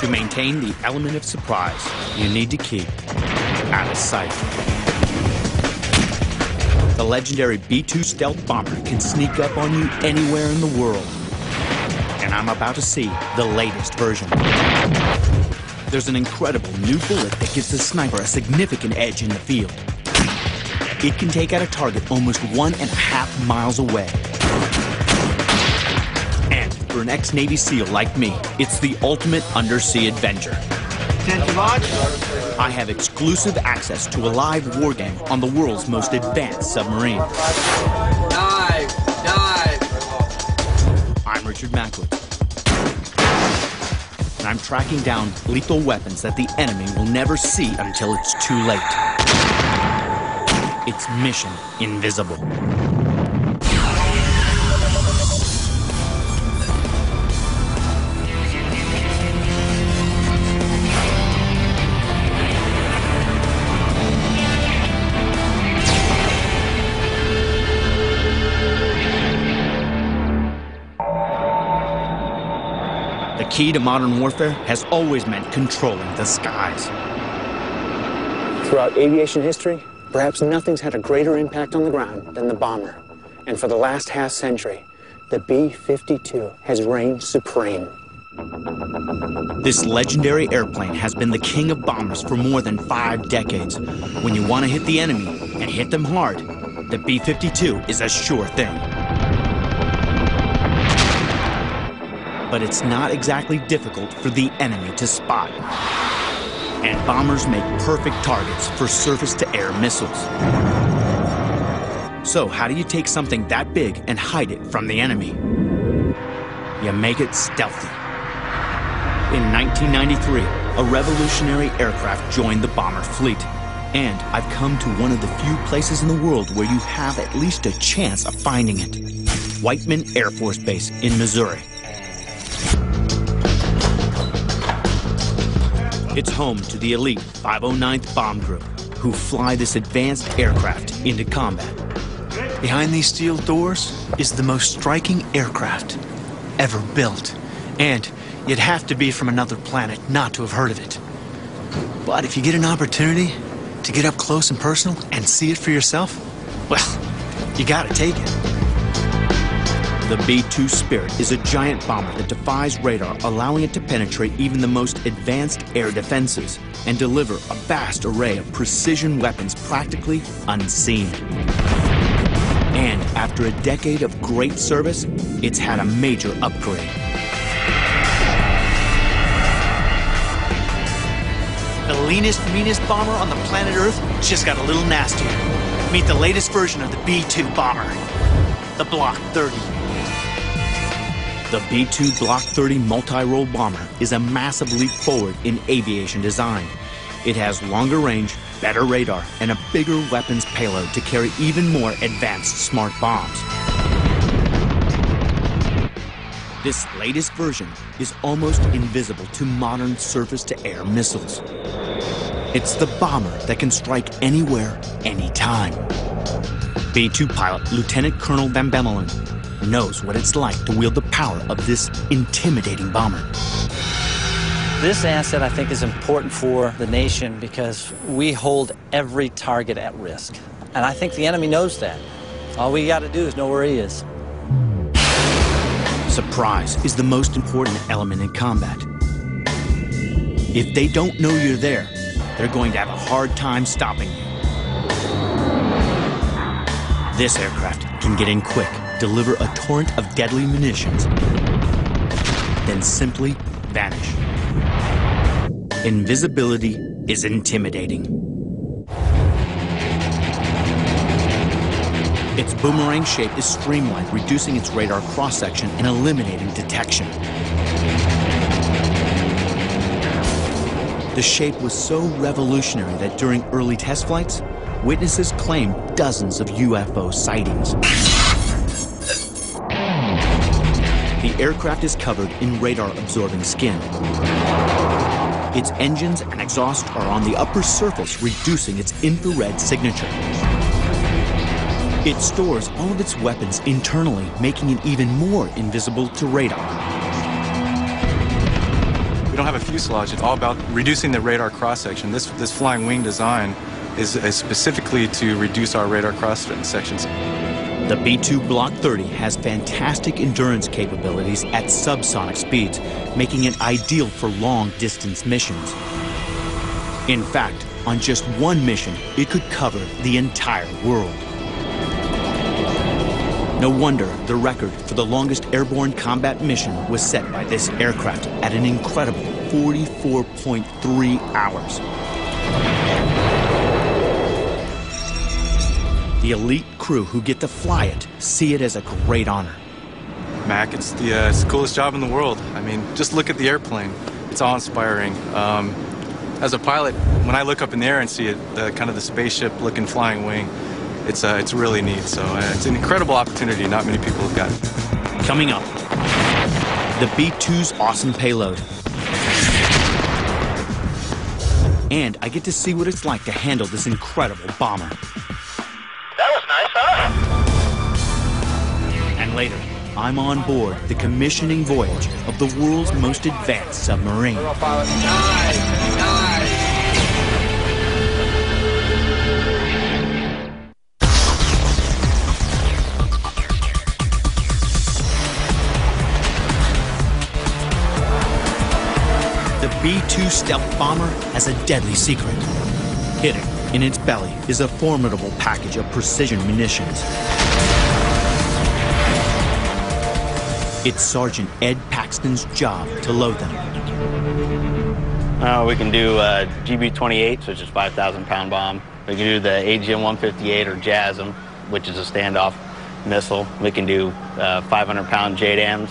To maintain the element of surprise, you need to keep out of sight. The legendary B-2 stealth bomber can sneak up on you anywhere in the world. And I'm about to see the latest version. There's an incredible new bullet that gives the sniper a significant edge in the field. It can take out a target almost 1.5 miles away. And for an ex-Navy SEAL like me, it's the ultimate undersea adventure. I have exclusive access to a live war game on the world's most advanced submarine. Dive! Dive! I'm Richard Macklin. And I'm tracking down lethal weapons that the enemy will never see until it's too late. It's Mission Invisible. The key to modern warfare has always meant controlling the skies. Throughout aviation history, perhaps nothing's had a greater impact on the ground than the bomber. And for the last half-century, the B-52 has reigned supreme. This legendary airplane has been the king of bombers for more than 5 decades. When you want to hit the enemy and hit them hard, the B-52 is a sure thing. But it's not exactly difficult for the enemy to spot. And bombers make perfect targets for surface-to-air missiles. So how do you take something that big and hide it from the enemy? You make it stealthy. In 1993, a revolutionary aircraft joined the bomber fleet. And I've come to one of the few places in the world where you have at least a chance of finding it. Whiteman Air Force Base in Missouri. It's home to the elite 509th Bomb Group, who fly this advanced aircraft into combat. Behind these steel doors is the most striking aircraft ever built. And you'd have to be from another planet not to have heard of it. But if you get an opportunity to get up close and personal and see it for yourself, well, you gotta take it. The B-2 Spirit is a giant bomber that defies radar, allowing it to penetrate even the most advanced air defenses and deliver a vast array of precision weapons practically unseen. And after a decade of great service, it's had a major upgrade. The leanest, meanest bomber on the planet Earth just got a little nastier. Meet the latest version of the B-2 bomber, the Block 30. The B-2 Block 30 multi-role bomber is a massive leap forward in aviation design. It has longer range, better radar, and a bigger weapons payload to carry even more advanced smart bombs. This latest version is almost invisible to modern surface-to-air missiles. It's the bomber that can strike anywhere, anytime. B-2 pilot Lieutenant Colonel Van Bemmelen knows what it's like to wield the power of this intimidating bomber. This asset, I think, is important for the nation because we hold every target at risk. And I think the enemy knows that. All we got to do is know where he is. Surprise is the most important element in combat. If they don't know you're there, they're going to have a hard time stopping you. This aircraft can get in quick, deliver a torrent of deadly munitions, then simply vanish. Invisibility is intimidating. Its boomerang shape is streamlined, reducing its radar cross-section and eliminating detection. The shape was so revolutionary that during early test flights, witnesses claimed dozens of UFO sightings. The aircraft is covered in radar-absorbing skin. Its engines and exhaust are on the upper surface, reducing its infrared signature. It stores all of its weapons internally, making it even more invisible to radar. We don't have a fuselage. It's all about reducing the radar cross-section. This flying wing design is specifically to reduce our radar cross-sections. The B-2 Block 30 has fantastic endurance capabilities at subsonic speeds, making it ideal for long-distance missions. In fact, on just one mission, it could cover the entire world. No wonder the record for the longest airborne combat mission was set by this aircraft at an incredible 44.3 hours. The elite crew who get to fly it see it as a great honor. Mac, it's the coolest job in the world. I mean, just look at the airplane. It's awe-inspiring. As a pilot, when I look up in the air and see it, kind of the spaceship-looking flying wing, it's really neat. So it's an incredible opportunity. Not many people have got it. Coming up, the B-2's awesome payload. And I get to see what it's like to handle this incredible bomber. That was nice, huh? And later, I'm on board the commissioning voyage of the world's most advanced submarine. The B-2 stealth bomber has a deadly secret. Hidden in its belly is a formidable package of precision munitions. It's Sergeant Ed Paxton's job to load them. We can do GB-28, which is a 5,000-pound bomb. We can do the AGM-158 or JASM, which is a standoff missile. We can do 500-pound JDAMs.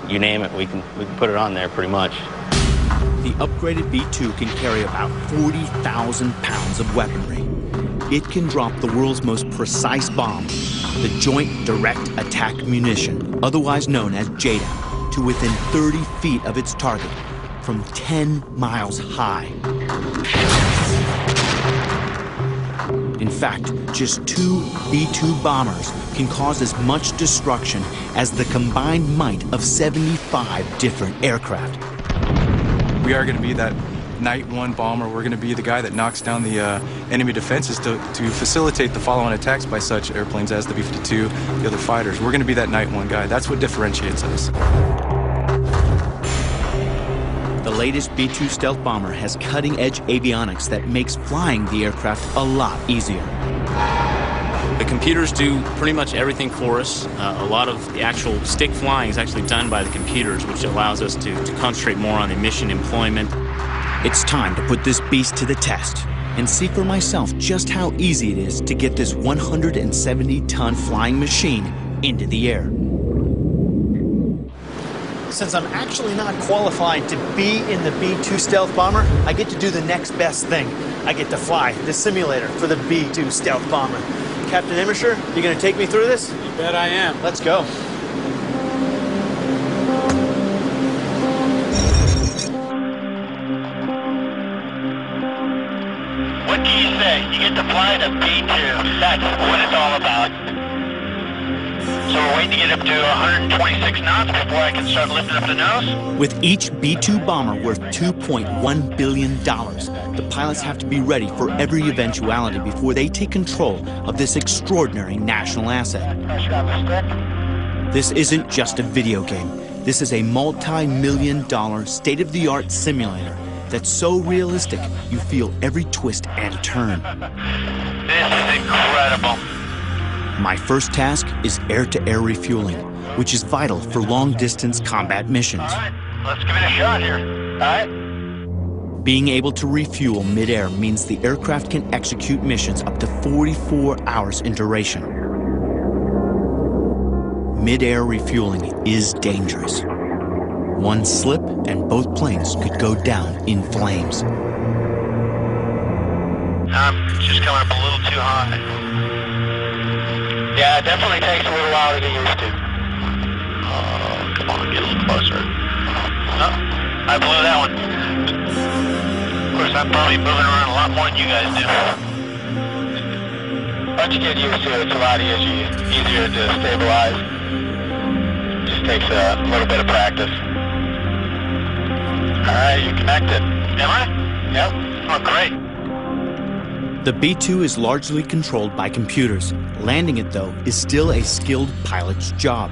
You name it, we can put it on there pretty much. The upgraded B-2 can carry about 40,000 pounds of weaponry. It can drop the world's most precise bomb, the Joint Direct Attack Munition, otherwise known as JDAM, to within 30 feet of its target, from 10 miles high. In fact, just 2 B-2 bombers can cause as much destruction as the combined might of 75 different aircraft. We are going to be that night one bomber. We're going to be the guy that knocks down the enemy defenses to facilitate the follow-on attacks by such airplanes as the B-52, the other fighters. We're going to be that night one guy. That's what differentiates us. The latest B-2 stealth bomber has cutting-edge avionics that makes flying the aircraft a lot easier. The computers do pretty much everything for us. A lot of the actual stick flying is actually done by the computers, which allows us to concentrate more on the mission employment. It's time to put this beast to the test and see for myself just how easy it is to get this 170-ton flying machine into the air. Since I'm actually not qualified to be in the B-2 stealth bomber, I get to do the next best thing. I get to fly the simulator for the B-2 stealth bomber. Captain Immersher, you gonna take me through this? You bet I am. Let's go. What do you say? You get to fly the B-2. That's what it's all about. So we're waiting to get up to 126 knots before I can start lifting up the nose? With each B-2 bomber worth $2.1 billion, the pilots have to be ready for every eventuality before they take control of this extraordinary national asset. Pressure on the stick. This isn't just a video game. This is a multi-million-dollar, state-of-the-art simulator that's so realistic you feel every twist and turn. This is incredible. My first task is air-to-air refueling, which is vital for long-distance combat missions. All right, let's give it a shot here. All right? Being able to refuel mid-air means the aircraft can execute missions up to 44 hours in duration. Mid-air refueling is dangerous. One slip and both planes could go down in flames. Just coming up a little too high. Yeah, it definitely takes a little while to get used to. Oh, come on, get a little closer. Oh, I blew that one. Of course, I'm probably moving around a lot more than you guys do. Once you get used to it, it's a lot easier to stabilize. Just takes a little bit of practice. Alright, you connected. Am I? Yep. Oh, great. The B-2 is largely controlled by computers. Landing it, though, is still a skilled pilot's job.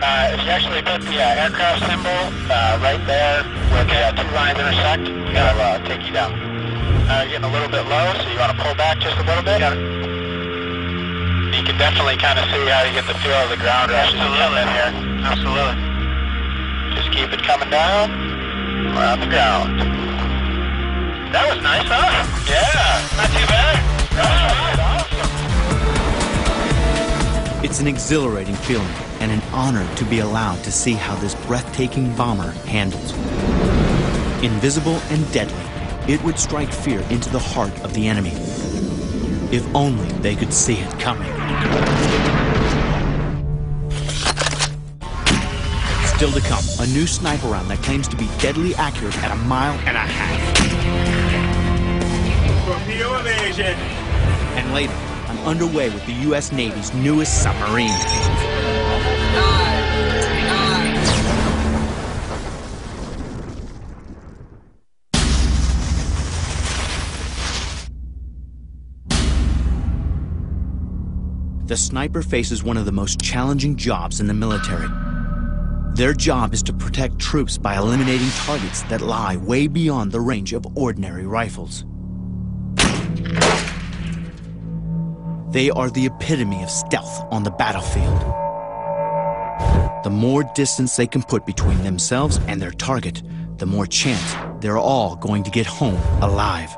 If you actually put the aircraft symbol right there where the two lines intersect, that'll take you down. You're getting a little bit low, so you want to pull back just a little bit. You can definitely kind of see how you get the feel of the ground rush as you come in here. Absolutely. Just keep it coming down. We're on the ground. That was nice, huh? Yeah, not too bad. Awesome. It's an exhilarating feeling and an honor to be allowed to see how this breathtaking bomber handles. Invisible and deadly, it would strike fear into the heart of the enemy. If only they could see it coming. Still to come, a new sniper round that claims to be deadly accurate at 1.5 miles. Torpedo evasion. And later, I'm underway with the U.S. Navy's newest submarine. The sniper faces one of the most challenging jobs in the military. Their job is to protect troops by eliminating targets that lie way beyond the range of ordinary rifles. They are the epitome of stealth on the battlefield. The more distance they can put between themselves and their target, the more chance they're all going to get home alive.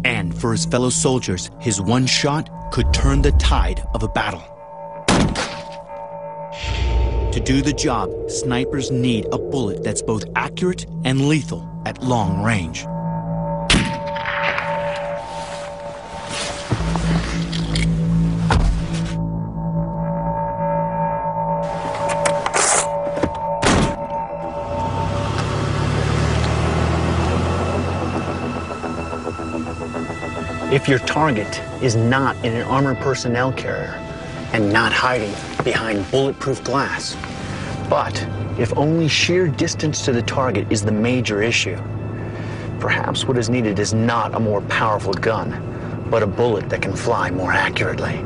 And for his fellow soldiers, his one shot could turn the tide of a battle. To do the job, snipers need a bullet that's both accurate and lethal at long range. If your target is not in an armored personnel carrier and not hiding behind bulletproof glass, but if only sheer distance to the target is the major issue, perhaps what is needed is not a more powerful gun, but a bullet that can fly more accurately.